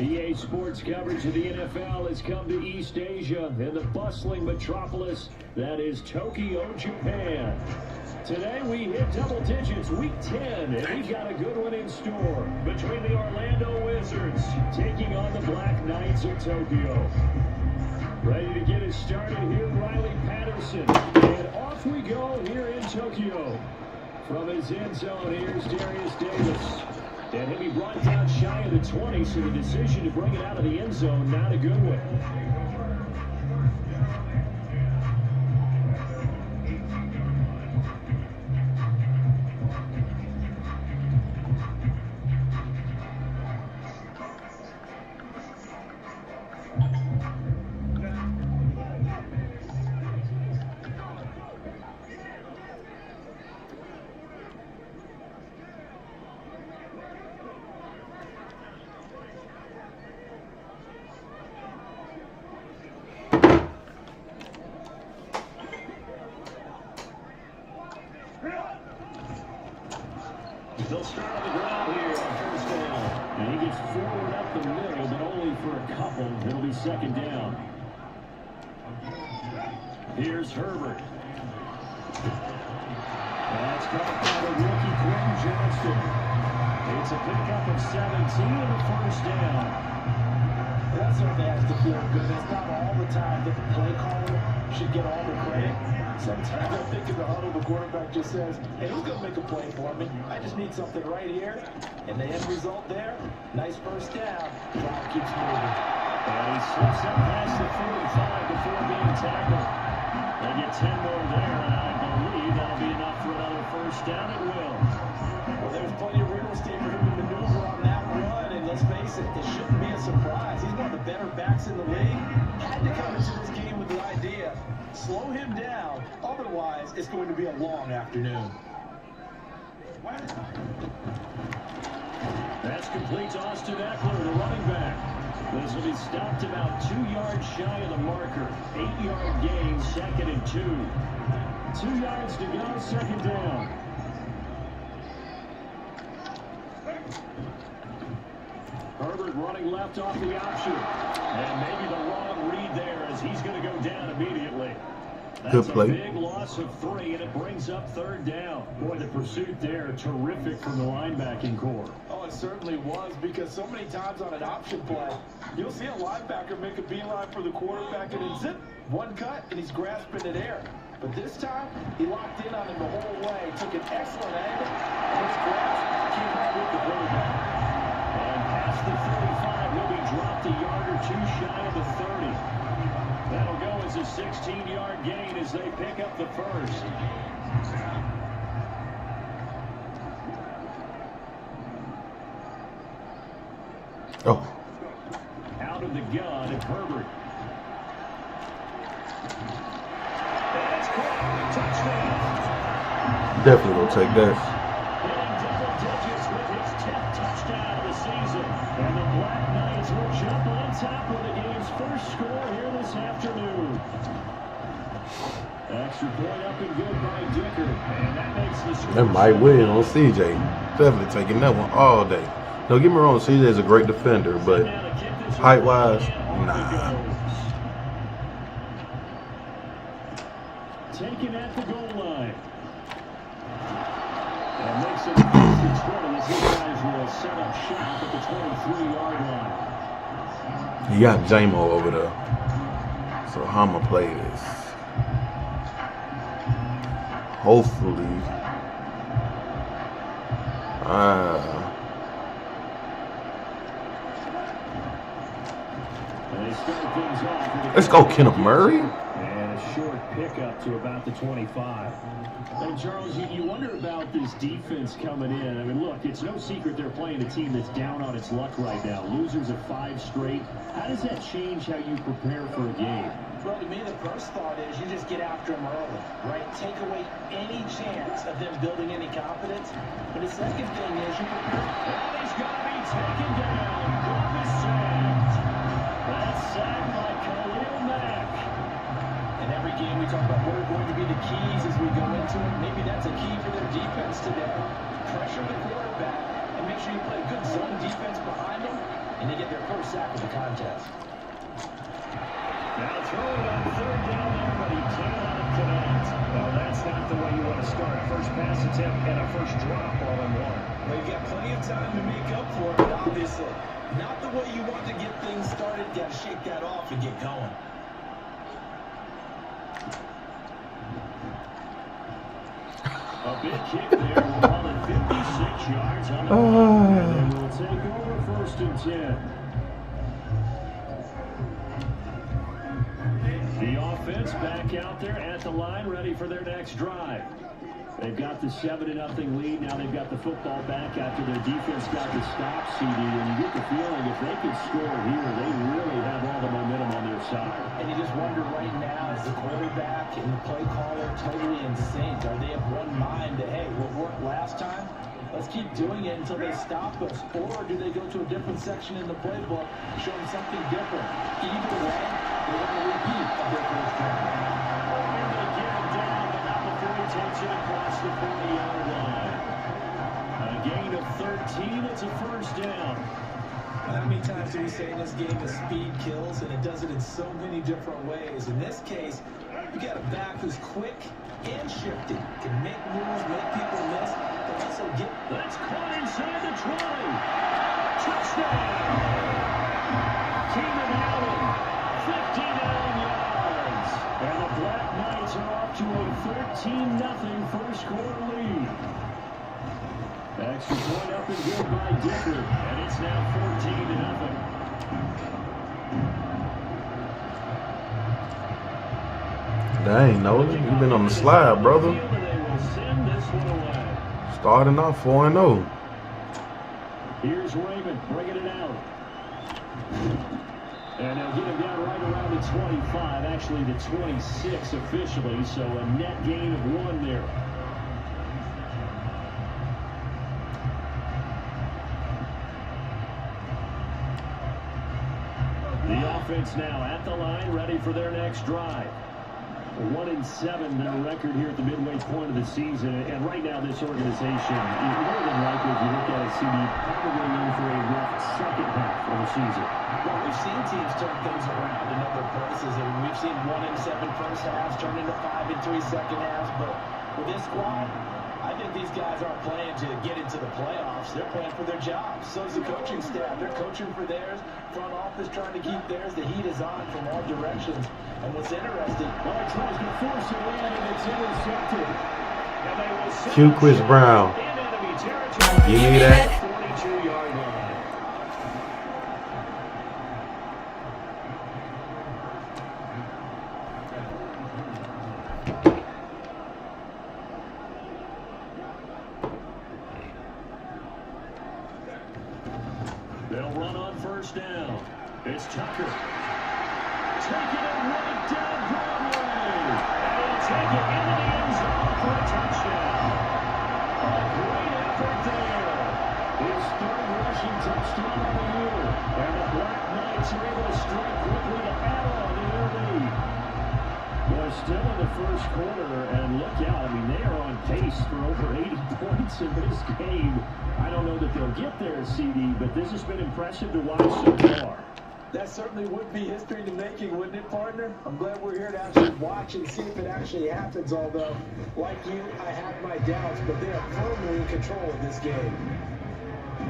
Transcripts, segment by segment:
EA Sports coverage of the NFL has come to East Asia in the bustling metropolis that is Tokyo, Japan. Today we hit double digits, week 10, and we've got a good one in store between the Orlando Wizards taking on the Black Knights of Tokyo. Ready to get us started here, Riley Patterson. And off we go here in Tokyo. From his end zone, here's Darius Davis. And he'll be brought down shy of the 20, so the decision to bring it out of the end zone, not a good one. They'll start on the ground here on first down. And he gets forward up the middle, but only for a couple. It'll be second down. Here's Herbert. That's caught by the rookie Quinn Johnston. It's a pickup of 17 and a first down. That certainly has to feel good. It's not all the time that the play caller should get all the credit. Sometimes I think in the huddle, the quarterback just says, hey, who's going to make a play for me? I just need something right here. And the end result there, nice first down. Clock keeps moving. And he slips up past the 45 before being tackled. They get 10 more there, and I believe that'll be enough for another first down. It will. Well, there's plenty of real estate for him to maneuver on that run. And let's face it, it shouldn't be a surprise. He's one of the better backs in the league. Had to come into this game with the idea, slow him down. Otherwise, it's going to be a long afternoon. That's complete to Austin Eckler, the running back. This will be stopped about 2 yards shy of the marker. 8-yard gain, second and 2. 2 yards to go, second down. Herbert running left off the option. And maybe the wrong read there as he's going to go down immediately. That's a big loss of 3, and it brings up third down. Boy, the pursuit there, terrific from the linebacking core. Oh, it certainly was, because so many times on an option play, you'll see a linebacker make a beeline for the quarterback, and then zip, one cut, and he's grasping at air. But this time, he locked in on him the whole way, took an excellent angle, and his grasp came out with the quarterback. And past the 45, he'll be dropped a yard or 2 shy of the 30. That'll go as a 16-yard gain as they pick up the first. Oh. Out of the gun at Herbert. That's caught. Touchdown. Definitely gonna take that. Hitting double digits with his 10th touchdown of the season. And the Black Knights will jump on top with the game's first score here this afternoon. Extra point up and good by Dicker. And that makes the score. That might win on CJ. Definitely taking that one all day. Don't get me wrong, CJ is a great defender, but height-wise, nah. Taken at the goal line. And makes it first and 20 as these guys will set up shop at the 23-yard line. You got J-Mo over there. So how I'm going to play this? Hopefully. Let's go, Kenneth Murray. And a short pickup to about the 25. And Charles, you wonder about this defense coming in. I mean, look, it's no secret they're playing a team that's down on its luck right now. Losers of 5 straight. How does that change how you prepare for a game? Well, to me, the first thought is you just get after them early, right? Take away any chance of them building any confidence. But the second thing is you prepare. And he's going to be taken down. Good sacked. That's sacked by Khalil Mack. In every game, we talk about what are going to be the keys as we go into it. Maybe that's a key for their defense today. Pressure the quarterback and make sure you play a good zone defense behind them. and they get their first sack of the contest. Now throwing on third down there, but he cannot connect. Well, that's not the way you want to start. First pass attempt and a first drop all in one. Well, you've got plenty of time to make up for it, but obviously not the way you want to get things started. Got to shake that off and get going. A big kick there. We'll call it 56 yards on the clock. And they will take over first and 10. The offense back out there at the line, ready for their next drive. They've got the 7-0 lead. Now they've got the football back after their defense got the stop, CD. And you get the feeling if they could score here, they really have all the momentum on their side. And you just wonder right now, is the quarterback and the play caller totally in sync? Are they of one mind that, hey, what worked last time? Let's keep doing it until they stop us. Or do they go to a different section in the playbook, show them something different? Either way, they're going to repeat their first drive. They get it down, but now before he takes it across the 40-yard line. A gain of 13, it's a first down. How many times do we say in this game that speed kills, and it does it in so many different ways? In this case, you got a back who's quick and shifty, can make moves, make people miss, but also get... That's caught inside the 20. Touchdown! Keenan Allen, 59 yards. And the Black Knights are off to a 13-0 first quarter lead. Extra point up and good by Dicker, and it's now 14-0. Dang, Nolan, you've been on the slide, brother. Starting off 4-0. Here's Raymond bringing it out. And they'll get him down right around the 25, actually the 26 officially, so a net gain of 1 there. The offense now at the line, ready for their next drive. 1-7, their record here at the midway point of the season. And right now, this organization, more than likely, if you look at it, CD, probably in for a rough second half of the season. Well, we've seen teams turn things around in other places, and we've seen 1-7 first halves turn into 5-3 second halves. But with this squad, I think these guys aren't playing to get into the playoffs. They're playing for their jobs. So is the coaching staff. They're coaching for theirs. Front office trying to keep theirs. The heat is on from all directions. And what's interesting, Tries to force it in, and it's intercepted. And they will send Q Chris Brown. in enemy territory. Give me that. 42-yard line. They'll run on first down. It's Tucker. Taking it right down Broadway. And he'll take it into the end zone for a touchdown. A great effort there. His third rushing touchdown of the year. And the Black Knights are able to strike quickly to add on to their lead. Well, still in the first quarter, and look out. I mean, they are on pace for over 80 points in this game. I don't know that they'll get there, CD, but this has been impressive to watch so far. that certainly would be history to making, wouldn't it, partner? I'm glad we're here to actually watch and see if it actually happens, although, like you, I have my doubts, but they are firmly in control of this game.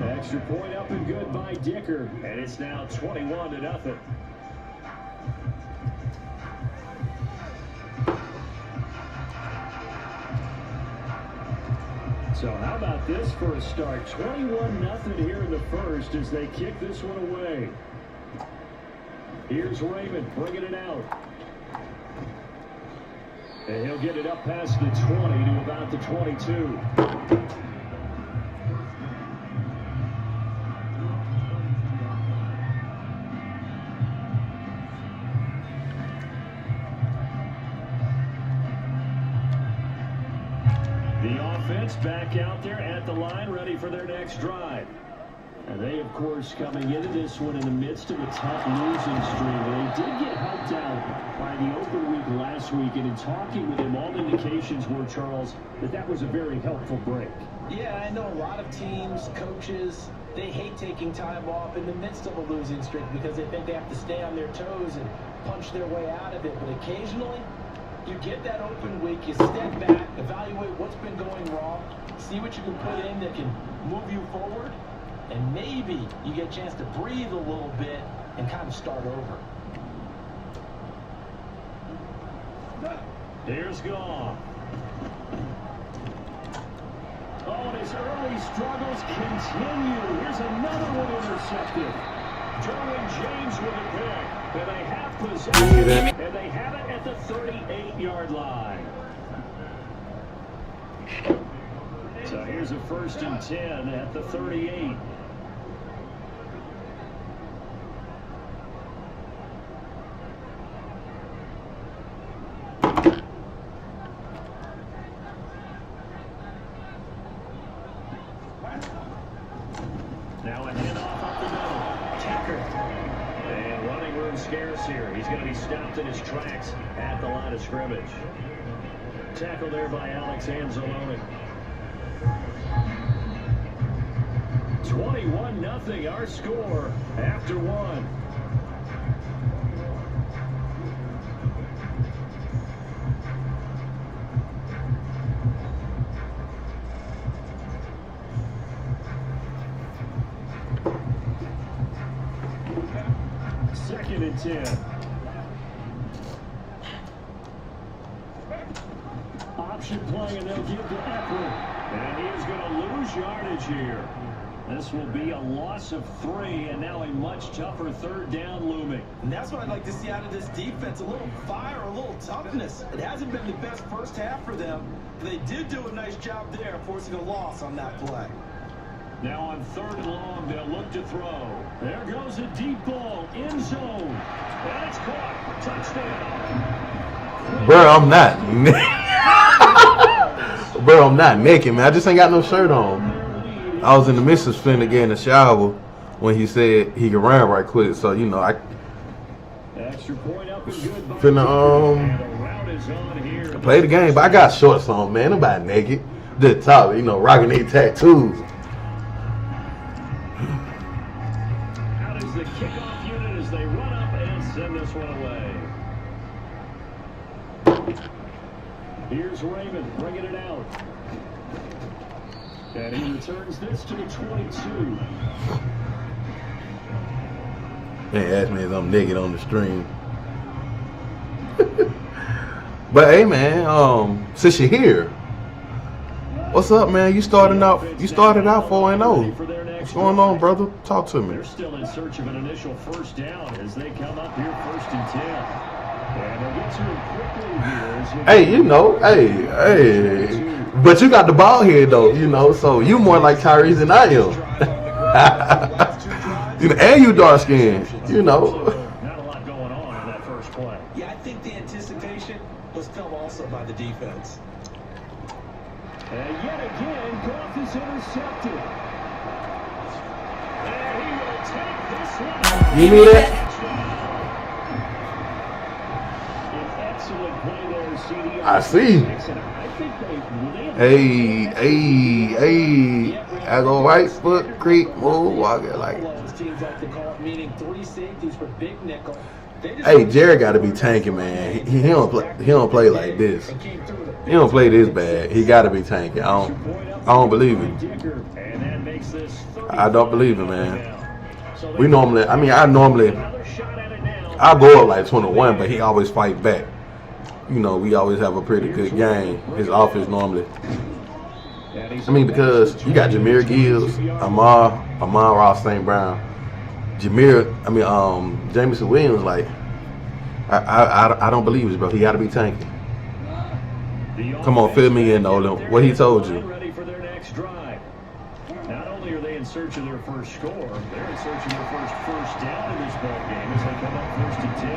Extra point up and good by Dicker, and it's now 21-0. So how about this for a start? 21-0 here in the first as they kick this one away. Here's Raymond bringing it out. And he'll get it up past the 20 to about the 22. Back out there at the line, ready for their next drive. And they, of course, coming into this one in the midst of a tough losing streak. They did get helped out by the open week last week, and in talking with him, all indications were, Charles, that was a very helpful break. Yeah, I know a lot of teams, coaches, they hate taking time off in the midst of a losing streak because they think they have to stay on their toes and punch their way out of it. But occasionally, you get that open week, you step back, evaluate what's been going wrong, see what you can put in that can move you forward, and maybe you get a chance to breathe a little bit and kind of start over. Here's Goff. Oh, and his early struggles continue. Here's another one intercepted. Derwin James with a pick. And they have possession. And they have it at the 38-yard line. So here's a 1st and 10 at the 38. Now a handoff up the middle. Tucker. And running room scarce here. He's going to be stopped in his tracks at the line of scrimmage. Tackle there by Alex Anzalone. 21-0 our score after one. Second and 10. Option play, and they'll give to Eckler. And he is going to lose yardage here. This will be a loss of 3, and now a much tougher 3rd down looming. And that's what I'd like to see out of this defense. A little fire, a little toughness. It hasn't been the best first half for them. They did do a nice job there, forcing a loss on that play. Now on 3rd and long, they'll look to throw. There goes a deep ball, end zone. And it's caught. Touchdown. Bro, I'm not. Bro, I'm not naked, man. I just ain't got no shirt on. I was in the midst of finna get in the shower when he said he could run right quick. So, you know, I Extra point up and good. finna play the game. But I got shorts on, man. Nobody naked. The top, you know, rocking their tattoos. Out is the kickoff unit as they run up and send this one away. Here's Raymond bringing it out. And he returns this to the 22. They asked me if I'm naked on the stream. But hey, man, since you're here, what's up, man? You started out 4-0. What's going on, brother? Talk to me. They're still in search of an initial 1st down as they come up here 1st and 10. And they'll get to it quickly here. Hey, you know, hey. But you got the ball here, though, you know, so you more like Tyrese than I am. You know, and you dark skinned, you know. Not a lot going on in that first play. Yeah, I think the anticipation was felt also by the defense. And yet again, Goff is intercepted. And he will take this one. You need that? An excellent play there, CDR. I see. I think they Hey. I go right foot, creep, move, walk it like. Hey, Jerry got to be tanking, man. He don't play like this. He don't play this bad. He got to be tanking. I don't believe it. I don't believe it, man. I go up like 21, but he always fight back. You know, we always have a pretty good game. His offense normally. Because you got Jahmyr Gibbs, Amar Ross St. Brown, Jameson Williams. Like, I don't believe this, bro. He got to be tanking. Come on, fill me in, Nolan. What he told you. Ready for their next drive. Not only are they in search of their first score, they're in search of their first down in this ball game as they come up 1st and 10.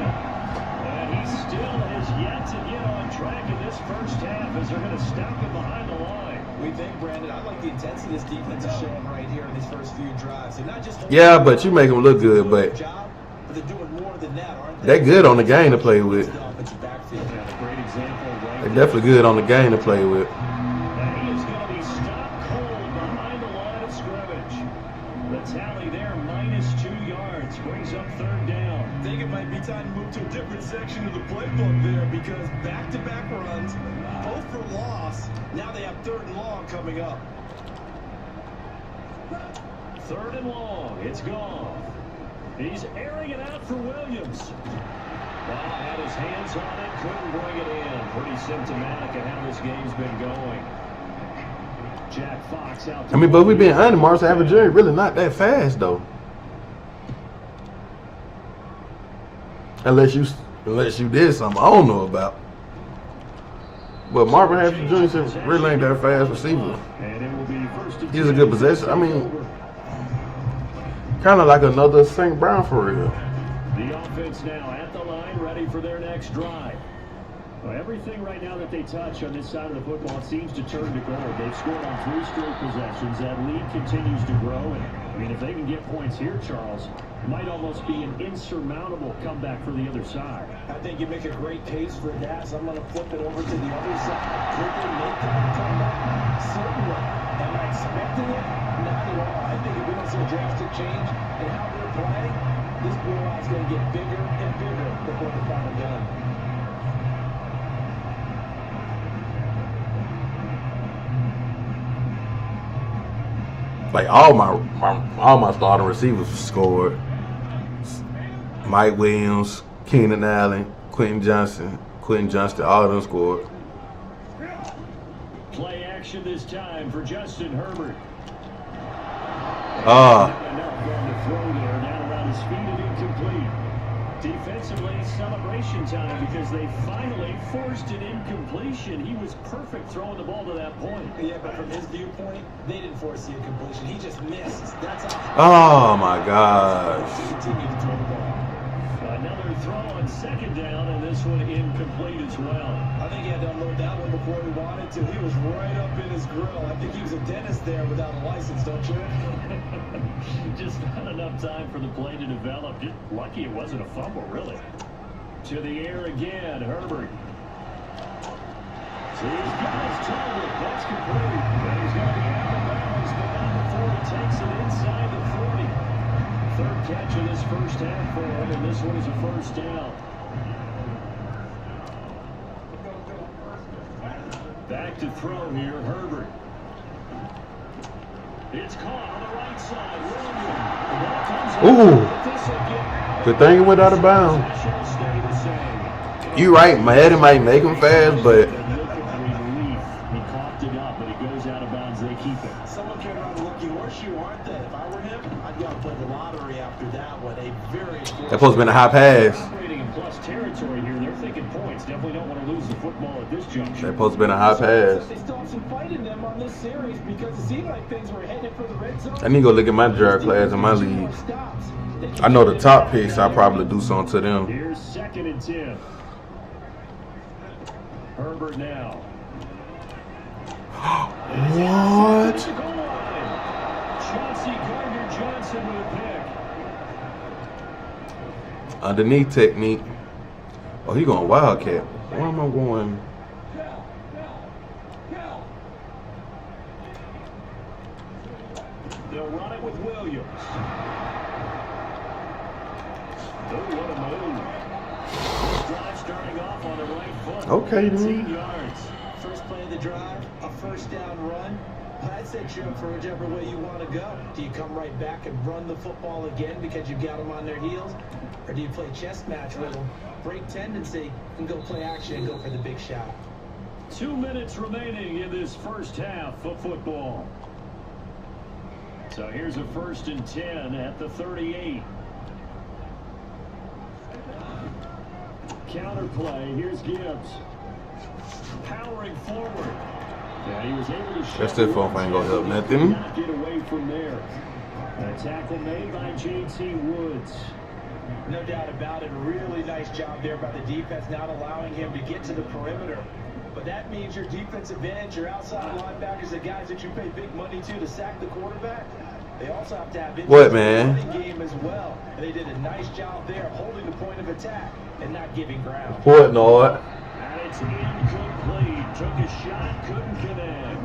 And he still has yet to get on track in this first half as they're going to stop him behind the line. We think, Brandon, I like the intensity this defense is showing right here in these first few drives. They're not just Yeah, but you make them look good, but they're doing more than that, aren't they? they're good on the game to play with. They're definitely good on the game to play with. And he is going to be stopped cold behind the line of scrimmage. The tally there, -2 yards. Brings up 3rd down. I think it might be time to move to a different section of the playbook there because back-to-back runs, both for loss. Now they have 3rd and long coming up. 3rd and long. It's gone. He's airing it out for Williams. Well, had his hands on it, couldn't bring it in. Pretty symptomatic of how this game's been going. Jack Fox out. I mean, but we being honest, Marcus Allen-Jr. really not that fast though. Unless you did something I don't know about. But Marvin Harrison Jr. really ain't that fast receiver. He's a good possession. I mean, kind of like another St. Brown for real. The offense now at the line, ready for their next drive. Well, everything right now that they touch on this side of the football seems to turn to gold. They've scored on 3 straight possessions. That lead continues to grow. And I mean, if they can get points here, Charles, it might almost be an insurmountable comeback for the other side. I think you make a great case for that. So I'm going to flip it over to the other side. Could they make that comeback? Certainly. Am I expecting it? Not at all. I think if we don't see a drastic change in how they're playing, this blowout's going to get bigger and bigger before the final gun. Like all my starting receivers scored. Mike Williams, Keenan Allen, Quentin Johnston, all of them scored. Play action this time for Justin Herbert. Down around his feet and incomplete. Defensively, celebration time because they finally forced an incompletion. He was perfect throwing the ball to that point. Yeah, but from his viewpoint, they didn't force the incompletion. He just missed. That's all. Oh my gosh. He continued to throw the ball. Another throw on 2nd down, and this one incomplete as well. I think he had to unload that one before he wanted to. He was right up in his grill. I think he was a dentist there without a license, don't you? Just not enough time for the play to develop. Just lucky it wasn't a fumble, really. To the air again, Herbert. So he's got his target. That's complete. And he's going to be out of bounds, but not before he takes it inside the 40. 3rd catch of this first half for him, and this one is a 1st down. Back to throw here, Herbert. It's caught on the right side. Ooh. Good thing it went out of bounds. You right, Madden might make him fast, but he coughed it up, but it goes out of bounds. They keep it. Someone came around the lucky horseshoe, aren't they? If I were him, I'd go and play the lottery after that one. A very that's supposed to be a high pass. Operating in plus territory here. They're thinking points. Definitely don't want to lose the football at this juncture. That's supposed to be a high pass. They still have some fight in them on this series because it seemed like things were headed for the red zone. I need to go look at my draft class in my league. I know the top picks. I'll probably do something to them. Here's 2nd and 10. Herbert now. What? Chauncey Gardner-Johnson with a pick. Underneath technique. Oh, he going wildcat. Where am I going? They'll run it with Williams. Oh, what a move. This drive starting off on the right foot. Okay, 18 dude. yards. First play of the drive, a 1st down run. That sets you up for whichever way you want to go. Do you come right back and run the football again because you've got them on their heels? Or do you play chess match with them, break tendency, and go play action and go for the big shot? 2 minutes remaining in this first half of football. So here's a 1st and 10 at the 38. Counterplay. Here's Gibbs. Powering forward. Yeah, he was able to That's it, folks. I ain't gonna help nothing. Not get away from there. A tackle made by J.T. Woods. No doubt about it. Really nice job there by the defense, not allowing him to get to the perimeter. But that means your defensive ends, your outside linebackers, the guys that you pay big money to sack the quarterback, they also have to have in What, man? the running game as well. And they did a nice job there holding the point of attack and not giving ground. What, Lord? And it's incomplete. Took a shot, couldn't connect.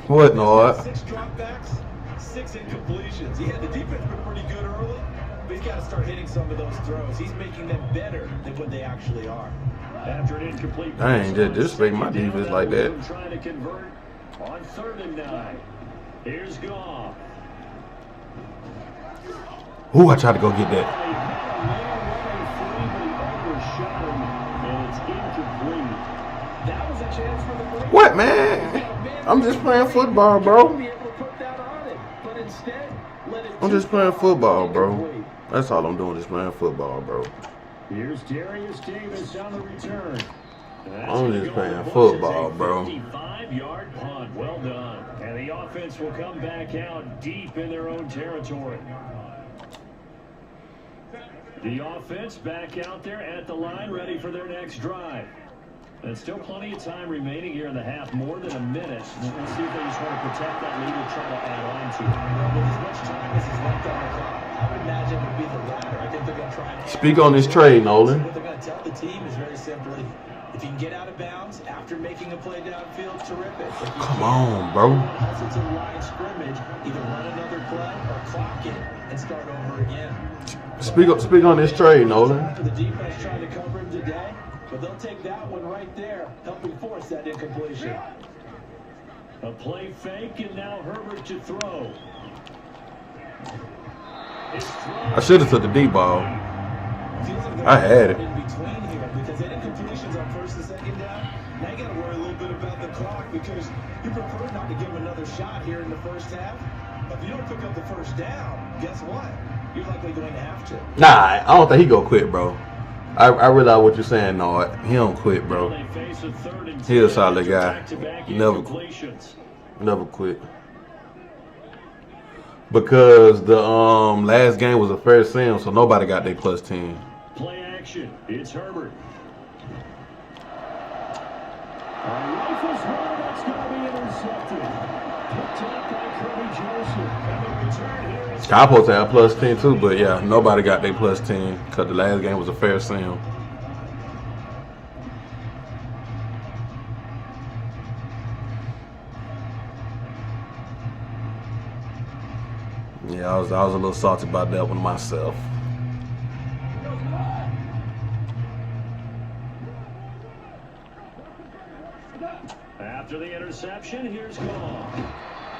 What, Lord? 6 dropbacks. 6 incompletions. Yeah, the defense been pretty good early, but he's got to start hitting some of those throws. He's making them better than what they actually are. After an incomplete I ain't just disrespect my defense like that. Trying to convert on 3rd and 9. Here's Goff. Ooh, I tried to go get that. That was a chance for the break. What, man? I'm just playing football, bro. I'm just playing football, bro. That's all I'm doing, just playing football, bro. Here's Darius Davis on the return. I'm just playing football, bro. 55-yard punt. Well done. And the offense will come back out deep in their own territory. The offense back out there at the line, ready for their next drive. And still plenty of time remaining here in the half, more than a minute. We'll see if they just want to protect that lead or try to add on to it. Well, with as much time as is left on the clock, I would imagine it would be the latter. I think they're going to try and speak on this trade, Nolan. What they're going to tell the team is very simply, if you can get out of bounds after making a play downfield, terrific. Come on, bro. Hustle to the line scrimmage, either run another play or clock it and start over again. Speak on this trade, Nolan. The defense trying to cover him today, but they'll take that one right there, helping force that incompletion. A play fake, and now Herbert to throw. I should have took the deep ball. I had it. In between here, because that incompletions on 1st and 2nd down, now you got to worry a little bit about the clock because you prefer not to give him another shot here in the first half. But if you don't pick up the first down, guess what? You're likely going to have to. Nah, I don't think he gonna quit, bro. I realize what you're saying, no. He don't quit, bro. He a solid guy. Never quit. Because the last game was a fair sim, so nobody got their +10. Play action. It's Herbert. I supposed to have +10 too, but yeah, nobody got their +10 because the last game was a fair sim. Yeah, I was a little salty about that one myself. After the interception, here's Goff.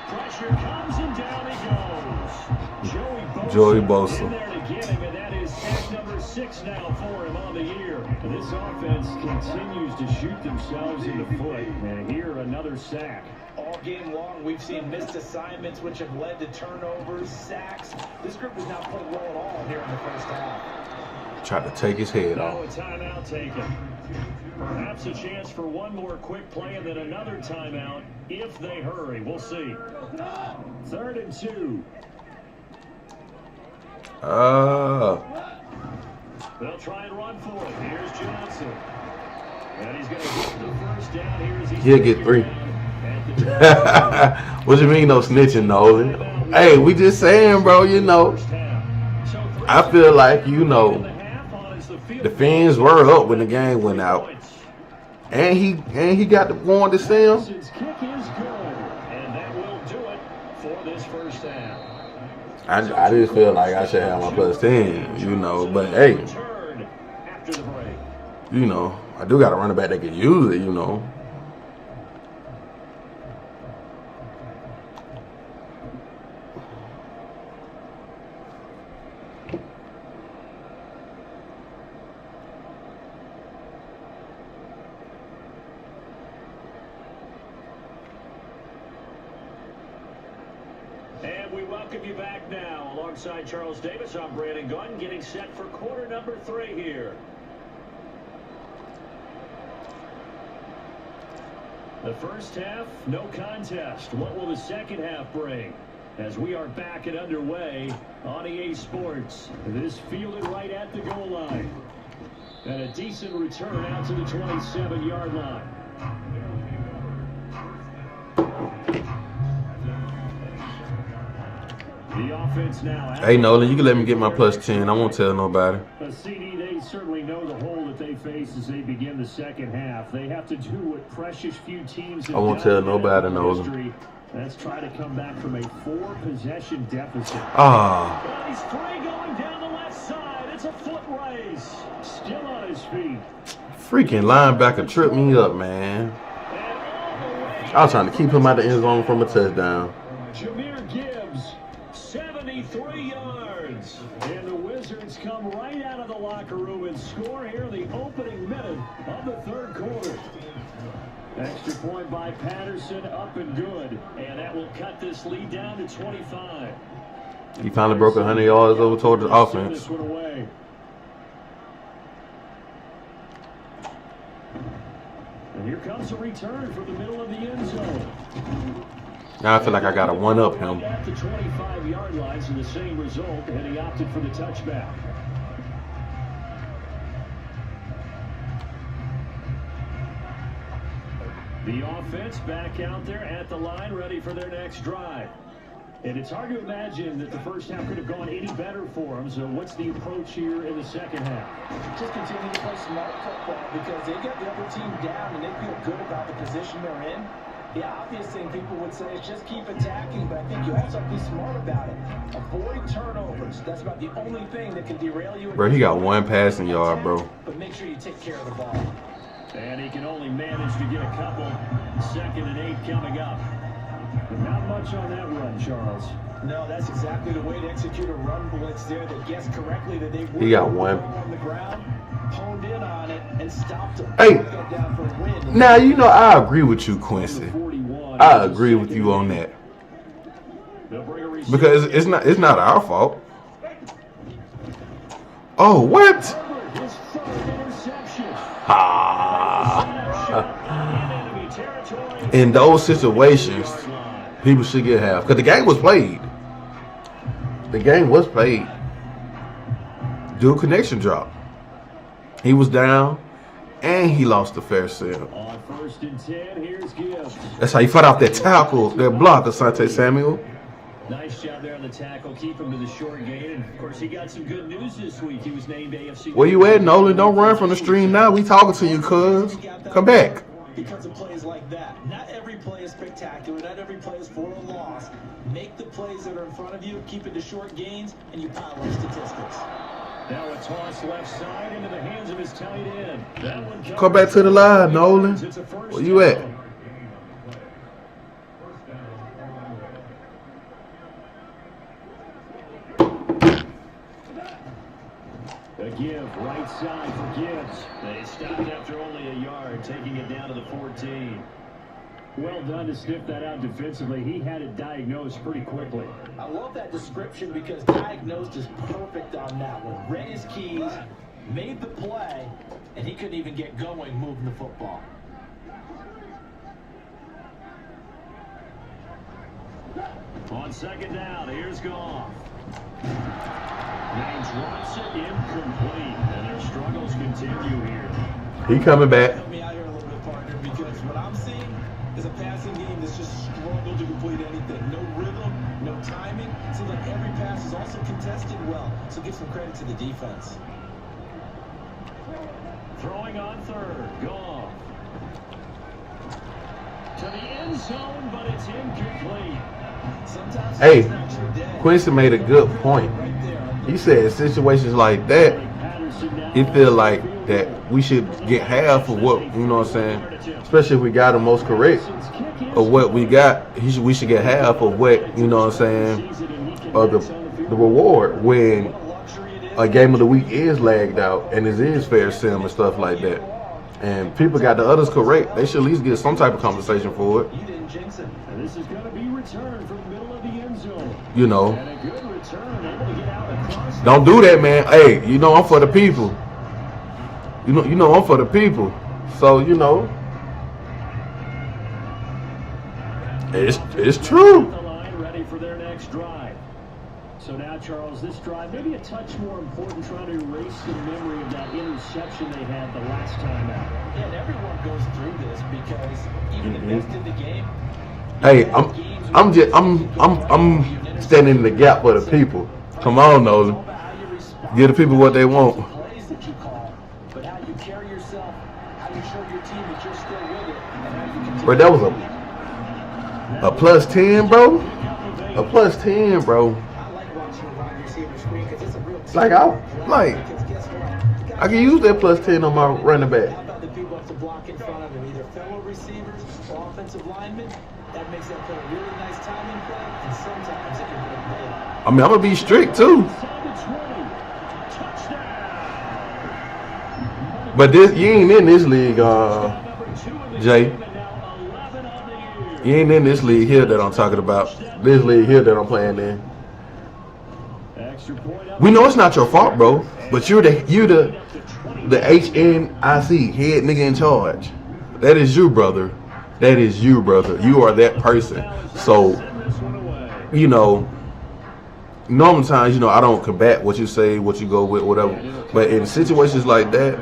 Pressure comes and down he goes. Joey Bosa in there to get him, and that is sack number 6 now for him on the year. This offense continues to shoot themselves in the foot, and here another sack. All game long, we've seen missed assignments, which have led to turnovers, sacks. This group is not playing well at all here in the first half. Tried to take his head off. A timeout taken. Perhaps a chance for one more quick play and then another timeout if they hurry. We'll see. 3rd and 2. They'll try and run for it. Here's Johnson. And he's going to get the first down here as he'll get 3. What you mean no snitching, Nolan? Hey, we just saying, bro, you know. I feel like, you know, the fans were up when the game went out. And he got the one to see him. Kick is good, and that will do it for this first half. I just feel like I should have my +10, you know. But hey, you know, I do got a running back that can use it, you know. And we welcome you back now. Alongside Charles Davis, I'm Brandon Gunn, getting set for quarter number 3 here. The first half, no contest. What will the second half bring? As we are back and underway on EA Sports. This fielded right at the goal line. And a decent return out to the 27-yard line. The offense now. Hey, Nolan, you can let me get my +10. I won't tell nobody. A CD, they certainly know the hole that they face as they begin the second half. They have to do what precious few teams. I won't tell nobody, Nolan. Let's try to come back from a 4-possession deficit. Ah. And he's free going down the left side. It's a foot race. Still on his feet. Freaking linebacker tripped me up, man. I was trying to keep him out of the end zone from a touchdown. Jahmyr Gibbs, 73 yards. And the Wizards come right out of the locker room and score here in the opening minute of the third quarter. Extra point by Patterson, up and good. And that will cut this lead down to 25. He finally broke 100 yards over toward the offense. This one away. And here comes a return from the middle of the end zone. Now I feel like I got to one-up him. At the 25-yard line, so the same result, and he opted for the touchback. The offense back out there at the line, ready for their next drive. And it's hard to imagine that the first half could have gone any better for them. So what's the approach here in the second half? Just continue to play smart football because they get the other team down and they feel good about the position they're in. The obvious thing people would say is just keep attacking, but I think you also have to be smart about it. Avoid turnovers. That's about the only thing that can derail you. Bro, he got 1 passing yard, bro. But make sure you take care of the ball. And he can only manage to get a couple. 2nd and 8 coming up. But not much on that run, Charles. No, that's exactly the way to execute a run blitz there. They guessed correctly that they were He got 1. on the ground, honed in on it, and stopped them. Hey, now you know I agree with you, Quincy. I agree with you on that because it's not our fault. Oh, what? In those situations, people should get half because the game was played. The game was played. Dual connection drop. He was down, and he lost the fair sale. On 1st and 10, here's Gibbs. That's how you fight off that tackle, that block, Asante Samuel. Nice job there on the tackle. Keep him to the short gain. And, of course, he got some good news this week. He was named AFC. Where you at, Nolan? Don't run from the stream now. We talking to you, cuz. Come back. Because of plays like that. Not every play is spectacular. Not every play is for a loss. Make the plays that are in front of you, keep it to short gains, and you pile up statistics. Now a toss left side into the hands of his tight end. That one Come back to the line, Nolan. Where you at? A give, right side for Gibbs. They stopped after only a yard, taking it down to the 14. Well done to sniff that out defensively. He had it diagnosed pretty quickly. I love that description because diagnosed is perfect on that one. Read his keys, made the play, and he couldn't even get going moving the football. On 2nd down, here's Goff. James drops it incomplete, and their struggles continue here. He coming back. Help me out here a little bit, partner, because what I'm seeing is a passing game that's just struggled to complete anything. No rhythm, no timing. Seems like every pass is also contested well, so give some credit to the defense. Throwing on 3rd, Goff. To the end zone, but it's incomplete. Hey, Quincy made a good point. He said situations like that, he feel like that we should get half of what, you know what I'm saying, especially if we got the most correct of what we got, we should get half of what, you know what I'm saying, of the reward when a game of the week is lagged out and it is fair sim and stuff like that. And people got the others correct, they should at least get some type of compensation for it. And this is going to be returned from the middle of the end zone. You know. And a good return, able to get out across. Don't do that, man. Hey, you know I'm for the people. You know I'm for the people. So, you know. It's true. The line ready for their next drive. So now, Charles, this drive maybe a touch more important, trying to erase the memory of that interception they had the last time out. Yeah, and everyone goes through this because even the best in the game. Hey, I'm standing in the gap for the people. Come on, Nolan. Give the people what they want. But how you carry yourself, how you show your team that you're still with it, and how you continue. But that was a A plus 10, bro. A plus 10, bro. Like I can use that plus 10 on my running back. How about the people have to block in front of him, either fellow receivers or offensive linemen? That makes that play a really nice timing play, and sometimes it can break big. I mean, I'm gonna be strict too. But this, you ain't in this league, Jay. You ain't in this league here that I'm talking about. This league here that I'm playing in. We know it's not your fault, bro. But you're the HNIC, head nigga in charge. That is you, brother. That is you, brother. You are that person. So, you know, normal times, you know, I don't combat what you say, what you go with, whatever. But in situations like that,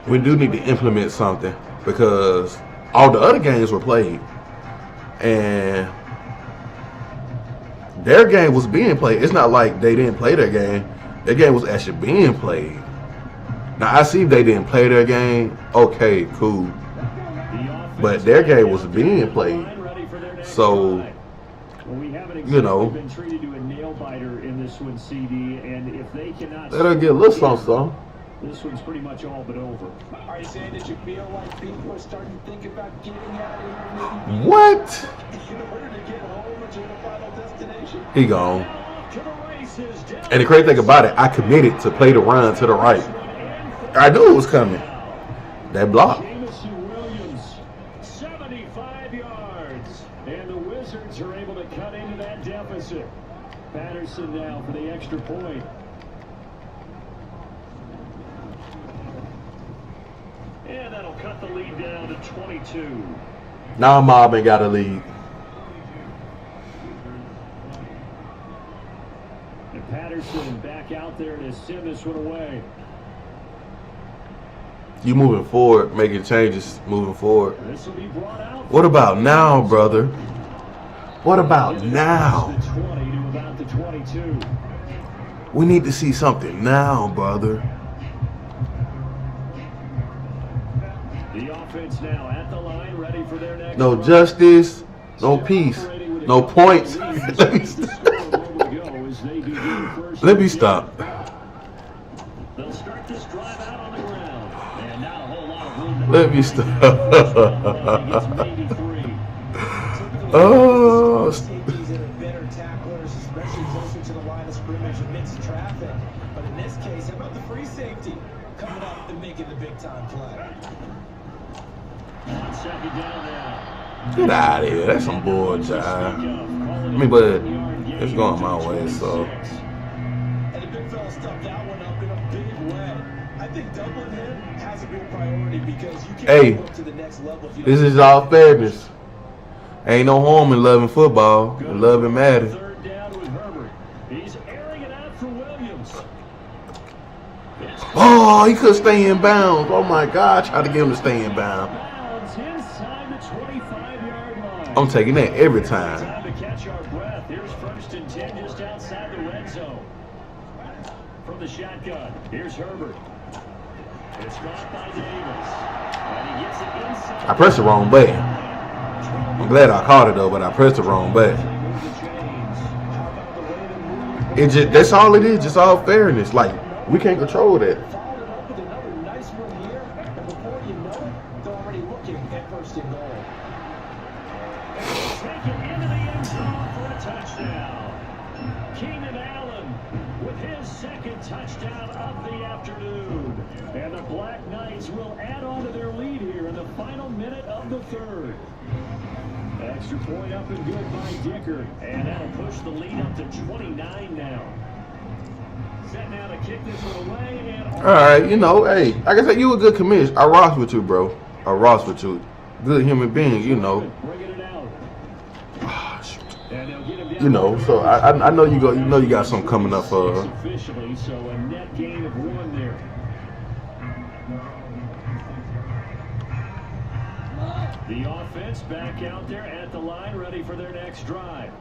we do need to implement something because all the other games were played. And their game was being played. It's not like they didn't play their game. Their game was actually being played. Now, I see if they didn't play their game. Okay, cool. But their game was being played. So, you know, that'll get a little something. This one's pretty much all but over. Are you saying that you feel like people are starting to think about getting out of here? What? In order to get home to the final destination? He gone. And the crazy thing about it, I committed to play the run to the right. I knew it was coming. That block. Williams, 75 yards. And the Wizards are able to cut into that deficit. Patterson now for the extra point. And that'll cut the lead down to 22. Now Marvin got a lead. And Patterson back out there to send this one away. You moving forward, making changes, moving forward. This will be brought out. What about now, brother? What about now? The 20 to about the 22. We need to see something now, brother. The offense now at the line, ready for their next. No justice, no peace, no points. Let me stop. They'll start this drive out on the ground, and not a whole lot of room. Let me stop. Oh. Safeties that are better tacklers, especially closer to the line of scrimmage amidst traffic. But in this case, how about the free safety coming up and making the big time play? On second down now. Get out of here. That's some bull jive. I mean, but it's going my way, so. And the big fella stuffed that one up in a big way. I think doubling him has a big priority because you can't go up to the next level if you don't. This is all fairness. Ain't no harm in loving football and loving Madden. Third down with Herbert. He's airing it out for Williams. Oh, he could stay in bounds. Oh my God, I tried to get him to stay in bounds. Inside the 25-yard line. I'm taking that every time. Time to catch our breath. Here's 1st and 10 just outside the red zone. From the shotgun, here's Herbert. It's caught by Davis. And he gets it inside. I pressed the wrong button. I'm glad I caught it though, but I pressed the wrong button. It just, that's all it is, just all fairness. Like, we can't control that. Followed it up with another nice one here, and before you know it, they're already looking at 1st and goal. Take it into the end zone for a touchdown. Keenan Allen with his 2nd touchdown of the afternoon. And the Black Knights will add on to their lead here in the final minute of the 3rd. Extra point up and good by Dicker. And that'll push the lead up to 29 now. Set now to kick this one away. And All right, you know, hey, like I said, you a good commissioner. I rock with you, bro. I rock with you. Good human being, you know. bringing it out. And they'll get him down. You know, so I know you go. You know you got something coming up for her. Officially, so a net gain of 1 there. The offense back out there at the line, ready for their next drive.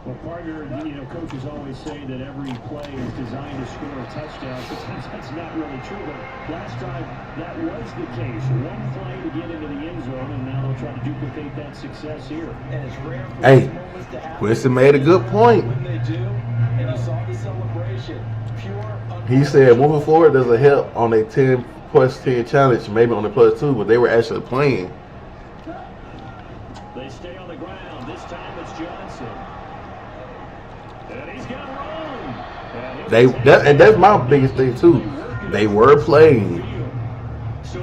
Well, partner, coaches always say that every play is designed to score a touchdown. Sometimes that's not really true, but last time that was the case. One play to get into the end zone, and now they'll try to duplicate that success here. And it's rare for Hey, these moments to happen. Winston made a good point. When they do, and you saw the celebration, pure. He said moving forward, there's a help on a 10+10 challenge, maybe on the +2, but they were actually playing. They stay on the ground. This time it's Johnson. And he's got room. And that's my biggest thing too. They were playing.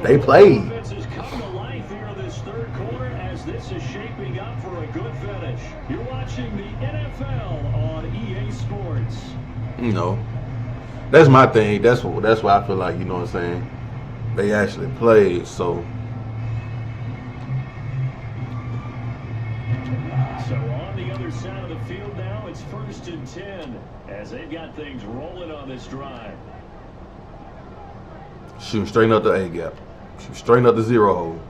They played. Offense has come to life here in this third quarter as this is shaping up for a good finish. You're watching the NFL on EA Sports. That's my thing. That's why I feel like, you know what I'm saying, they actually played. So on the other side of the field now, it's 1st and 10 as they've got things rolling on this drive. shoot straight up the A gap. Shoot straight up the zero hole.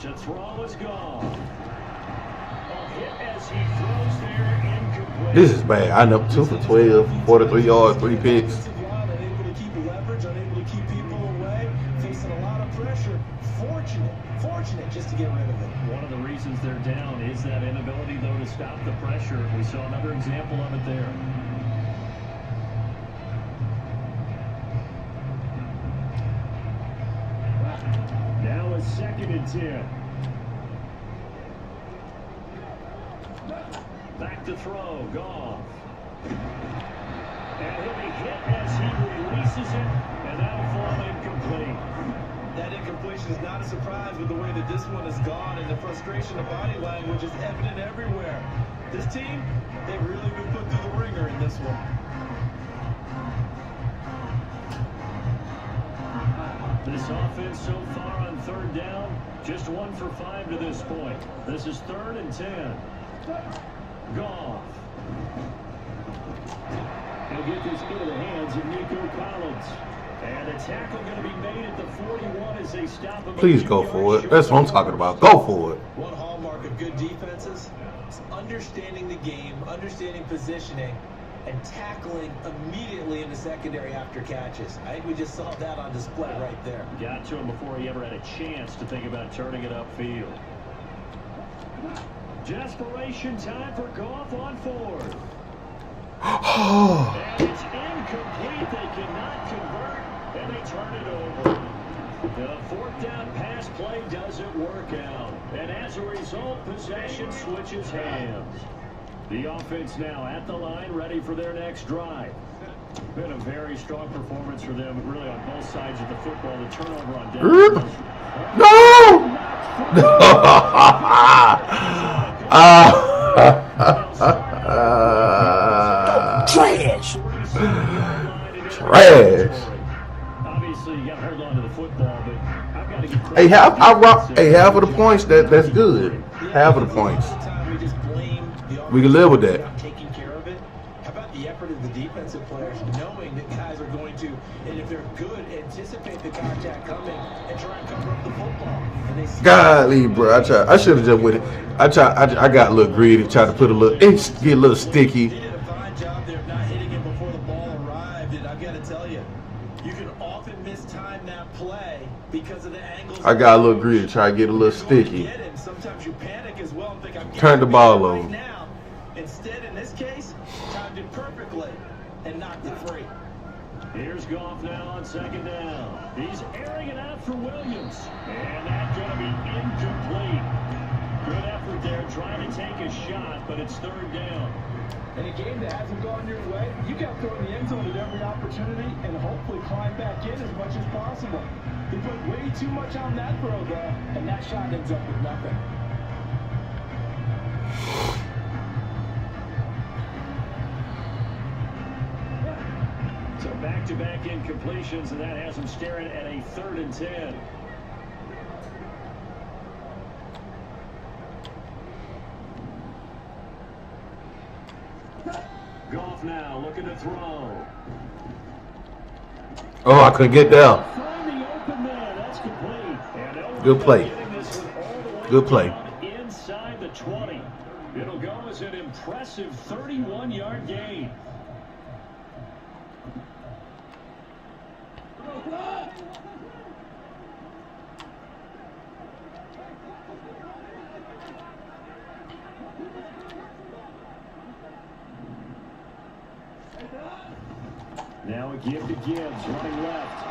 To throw is gone. A hit as he throws there, incomplete. This is bad. I know 2 for 12, 43 yards, 3 picks. Unable to keep leverage, unable to keep people away, facing a lot of pressure. Fortunate just to get rid of it. One of the reasons they're down is that inability, though, to stop the pressure. We saw another example of it there. Now it's 2nd and 10. Back to throw, Goff. And he'll be hit as he releases it, and that'll fall incomplete. That incompletion is not a surprise with the way that this one has gone, and the frustration of body language is evident everywhere. This team, they've really been put through the ringer in this one. This offense so far on 3rd down, just 1 for 5 to this point. This is 3rd and 10. Goff. He'll get this into the hands of Nico Collins. And a tackle going to be made at the 41 as they stop him. Please go for it. That's what I'm talking about. Go for it. One hallmark of good defenses is understanding the game, understanding positioning, and tackling immediately in the secondary after catches. I think we just saw that on display right there. Got to him before he ever had a chance to think about turning it upfield. Desperation time for Goff on 4th. And it's incomplete. They cannot convert, and they turn it over. The 4th down pass play doesn't work out. And as a result, possession switches hands. The offense now at the line, ready for their next drive. Been a very strong performance for them, really on both sides of the football. The turnover on down. Trash. Obviously, you got to hold on to the football, but I've got to get Hey, half of the points. That's good. Half of the points. We can live with that. Taking care of it. How about the effort of the defensive players, knowing that guys are going to, and if they're good, anticipate the contact coming and try and cover up the football. And they Golly, bro. I should have just with it. I got a little greedy, tried to put a little, get a little sticky. They did a fine job there of not hitting it before the ball arrived, and I've got to tell you, you can often mistime that play because of the angles. I got a little greedy, try to get a little sticky. Sometimes you panic as well and think I'm Turned the ball over. right now. Instead, in this case, timed it perfectly and knocked it free. Here's Goff now on 2nd down. He's airing it out for Williams. And that's going to be incomplete. Good effort there trying to take a shot, but it's 3rd down. In a game that hasn't gone your way, you got to throw in the end zone at every opportunity and hopefully climb back in as much as possible. He put way too much on that throw, though, and that shot ends up with nothing. So back-to-back incompletions, and that has him staring at a 3rd and 10. Goff now looking to throw. Oh, I couldn't get down. Find the open man. That's complete. And Good play. getting this one all the way Good play. down inside the 20. impressive 31-yard gain. Now a give to Gibbs, running left.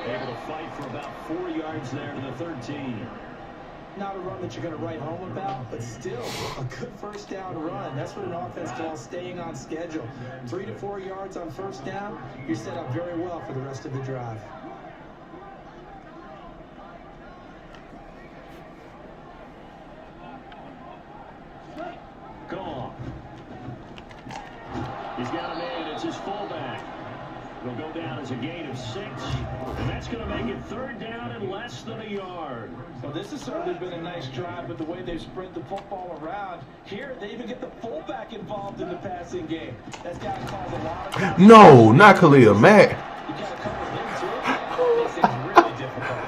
Able to fight for about 4 yards there to the 13. Not a run that you're going to write home about, but still a good first down run. That's what an offense calls staying on schedule. 3 to 4 yards on first down, you're set up very well for the rest of the drive. Gone. He's got a man. It's his fullback. It'll go down as a gain of 6, and that's going to make it 3rd down and less than a yard. Well, this has certainly been a nice drive, but the way they've spread the football around, here they even get the fullback involved in the passing game. That's got to cause a lot of... No, not Khalil Mack. You got to cover him, too. That makes things really difficult.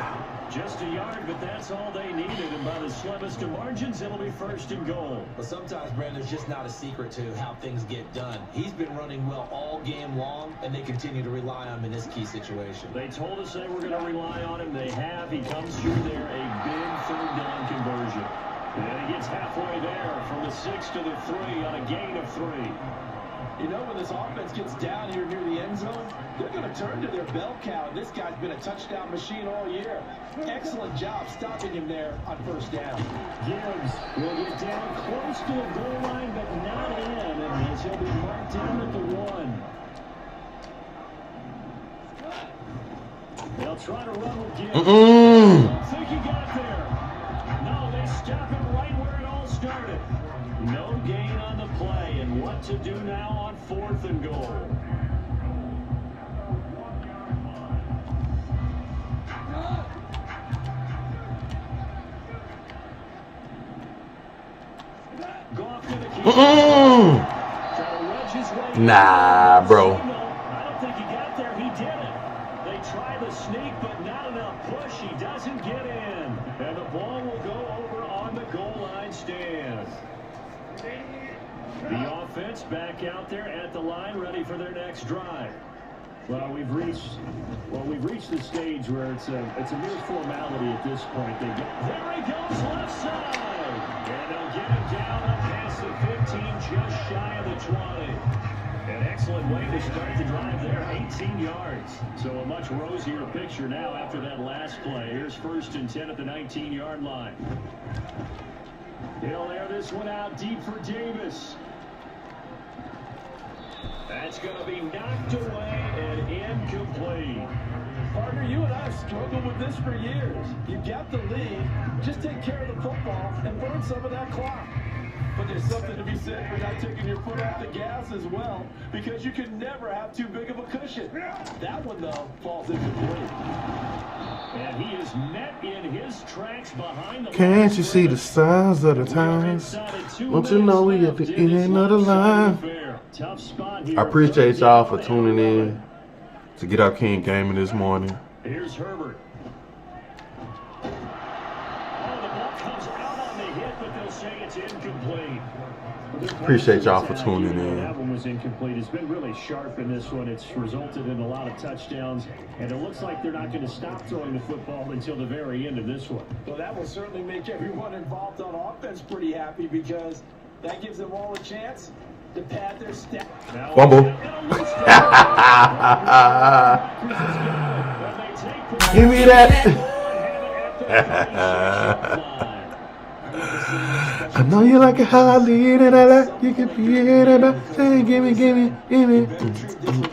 Just a yard, but that's all they needed, and by the slimmest of margins, it'll be 1st and goal. But sometimes, Brandon, there's just not a secret to how things get done. He's been running well all game long, and they continue to rely on him in this key situation. They told us they were going to rely on him. They have. He comes through there, a big 3rd down conversion. And he gets halfway there from the 6 to the 3 on a gain of 3. You know, when this offense gets down here near the end zone, they're going to turn to their bell cow. This guy's been a touchdown machine all year. Excellent job stopping him there on 1st down. Gibbs will get down close to the goal line, but not in, and he'll be marked down at the 1. They'll try to run with Gibbs. I don't think he got there. No, they stop him right where it all started. No gain on the play, and what to do now on 4th and goal. Goff to the keeper. Nah, bro. I don't think he got there. He didn't. They try the sneak, but not enough push. He doesn't get in. And the ball will go over on the goal line stand. The offense back out there at the line, ready for their next drive. Well, we've reached the stage where it's a mere formality at this point. There he goes, left side, and they'll get him down up past the 15, just shy of the 20. An excellent way to start the drive there, 18 yards. So a much rosier picture now after that last play. Here's 1st and 10 at the 19-yard line. He'll air this one out deep for Davis. That's going to be knocked away and incomplete. Partner, you and I have struggled with this for years. You got the lead, just take care of the football and burn some of that clock. But there's something to be said for not taking your foot off the gas as well, because you can never have too big of a cushion. That one, though, falls incomplete. And he is met in his tracks behind the... Can't you see the signs of the times? Don't you know we at the end of the line? I appreciate y'all for tuning in to Get Up King Gaming this morning. Here's Herbert. Oh, the ball comes out on the hit, but they'll say it's incomplete. Appreciate y'all for tuning in. That one was incomplete. It's been really sharp in this one. It's resulted in a lot of touchdowns, and it looks like they're not going to stop throwing the football until the very end of this one. Well, that will certainly make everyone involved on offense pretty happy, because that gives them all a chance to pad their step. Fumble. Give me that. I know you like it how I lead it. I like you can be it. Hey, give me.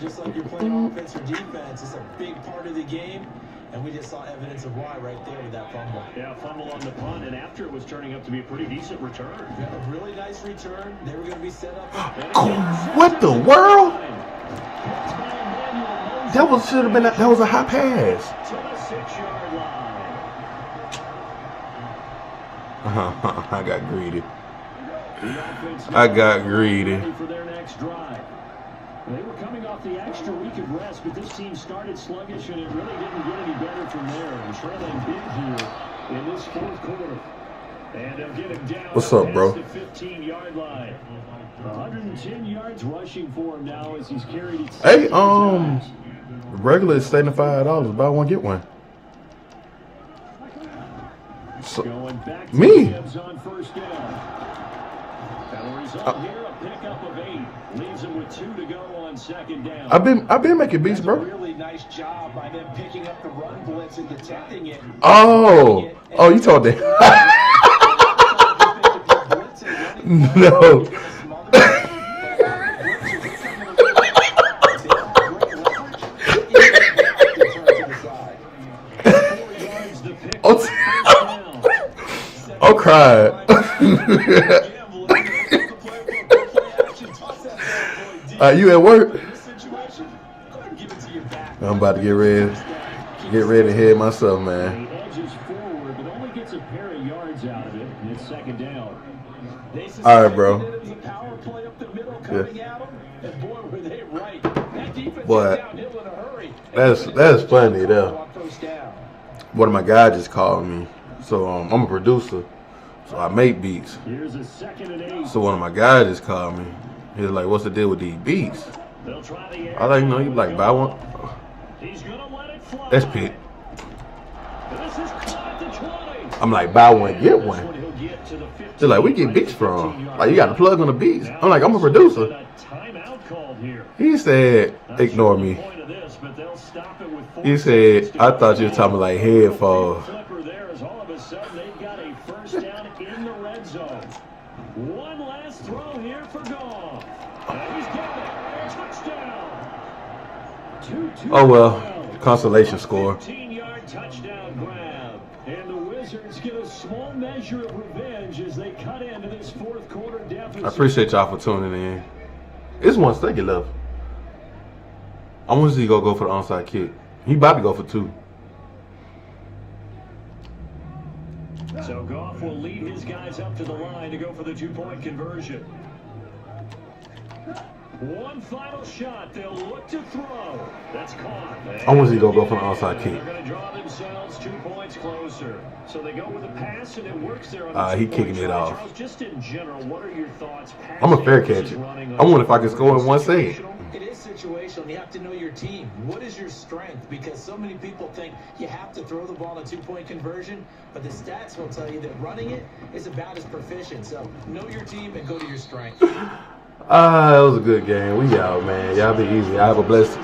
Just like you're playing offense or defense, it's a big part of the game. And we just saw evidence of why right there with that fumble. Yeah, fumble on the punt, and after it was turning up to be a pretty decent return. Yeah, a really nice return. They were going to be set up. What the world? That was a high pass. To the 6-yard line. I got greedy. I got greedy. For their next drive. They were coming off the extra week of rest, but this team started sluggish, and it really didn't get any better from there. And trailing big here in this 4th quarter. And they'll get him down. What's up, bro? Past the 15-yard line. 110 yards rushing for him now as he's carried it. Hey, regular is $75. Buy one, get one. So, Going back to me. Gibbs on first down. And the result here, a pickup of 8. Leaves him with 2 to go on second down. I've been making beats, That's a bro. really nice job by them picking up the run blitz and detecting it. Oh, you told that. No. I'm crying. You at work? I'm about to get ready to head myself, man. He edges forward, but only gets a pair of yards out of it, and it's second down. All right, bro. Boy, that's funny though. One of my guys just called me. So I'm a producer, so I make beats. Here's a second and 8. So one of my guys just called me. He was like, "What's the deal with these beats?" I like, you like buy one. That's Pete. I'm like, buy one, get one. They're like, we get beats from. Like, you got to plug on the beats. I'm like, I'm a producer. He said, ignore me. He said, I thought you were talking like headphones. One last throw here for Goff. And he's got it. Touchdown. Oh, well. Consolation score. 15-yard touchdown grab. And the Wizards get a small measure of revenge as they cut into this fourth quarter deficit. I appreciate y'all for tuning in. It's 1 second left. I want to see you go for the onside kick. He about to go for 2. So Goff will lead his guys up to the line to go for the 2-point conversion. One final shot. They'll look to throw. That's caught. I want to see you go for the onside kick. They're going to draw themselves 2 points closer. So they go with a pass, and it works there on the He kicking it off. Charles, just in general, what are your thoughts? I'm a fair catcher. I wonder if I can score in 1 second. It is situational. You have to know your team. What is your strength? Because so many people think you have to throw the ball in a 2-point conversion, but the stats will tell you that running it is about as proficient. So know your team and go to your strength. It was a good game. We out, man. Y'all be easy. I have a blessed